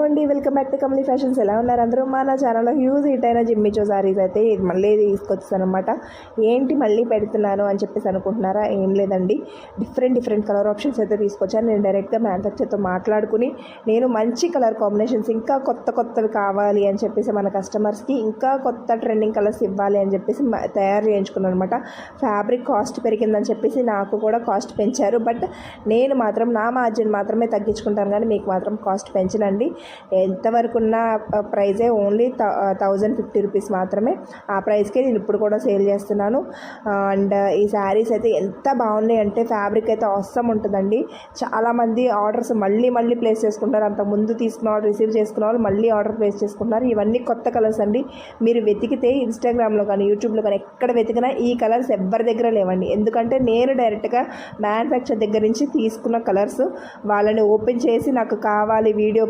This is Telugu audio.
అండి వెల్కమ్ బ్యాక్ టు కమలి ఫ్యాషన్స్. ఎలా ఉన్నారు అందరూ? నా ఛానల్లో హ్యూజ్ హిట్ అయిన జిమ్మిచో సారీస్ అయితే మళ్ళీ తీసుకొచ్చాను అనమాట. ఏంటి మళ్ళీ పెడుతున్నాను అని చెప్పేసి అనుకుంటున్నారా? ఏం లేదండి, డిఫరెంట్ కలర్ ఆప్షన్స్ అయితే తీసుకొచ్చాను. నేను డైరెక్ట్గా మ్యానుఫ్యాక్చర్తో మాట్లాడుకుని నేను మంచి కలర్ కాంబినేషన్స్ ఇంకా కొత్తవి కావాలి అని చెప్పేసి మన కస్టమర్స్కి ఇంకా కొత్త ట్రెండింగ్ కలర్స్ ఇవ్వాలి అని చెప్పేసి తయారు చేయించుకున్నాను అనమాట. ఫ్యాబ్రిక్ కాస్ట్ పెరిగిందని చెప్పేసి నాకు కూడా కాస్ట్ పెంచారు, బట్ నేను మాత్రం నా మార్జిన్ మాత్రమే తగ్గించుకుంటాను, కానీ మీకు మాత్రం కాస్ట్ పెంచనండి. ఎంతవరకు ఉన్న ప్రైజే ఓన్లీ 1050 రూపీస్ మాత్రమే. ఆ ప్రైస్కే నేను ఇప్పుడు కూడా సేల్ చేస్తున్నాను. అండ్ ఈ శారీస్ అయితే ఎంత బాగున్నాయి అంటే ఫ్యాబ్రిక్ అయితే అవసరం ఉంటుందండి. చాలామంది ఆర్డర్స్ మళ్ళీ ప్లేస్ చేసుకుంటారు. అంత ముందు తీసుకున్న ఆర్డర్ రిసీవ్ చేసుకున్న వాళ్ళు మళ్ళీ ఆర్డర్ ప్లేస్ చేసుకుంటున్నారు. ఇవన్నీ కొత్త కలర్స్ అండి. మీరు వెతికితే ఇన్స్టాగ్రామ్లో కానీ యూట్యూబ్లో కానీ ఎక్కడ వెతికినా ఈ కలర్స్ ఎవ్వరి దగ్గర లేవండి. ఎందుకంటే నేను డైరెక్ట్గా మ్యానుఫ్యాక్చర్ దగ్గర నుంచి తీసుకున్న కలర్స్ వాళ్ళని ఓపెన్ చేసి నాకు కావాలి వీడియో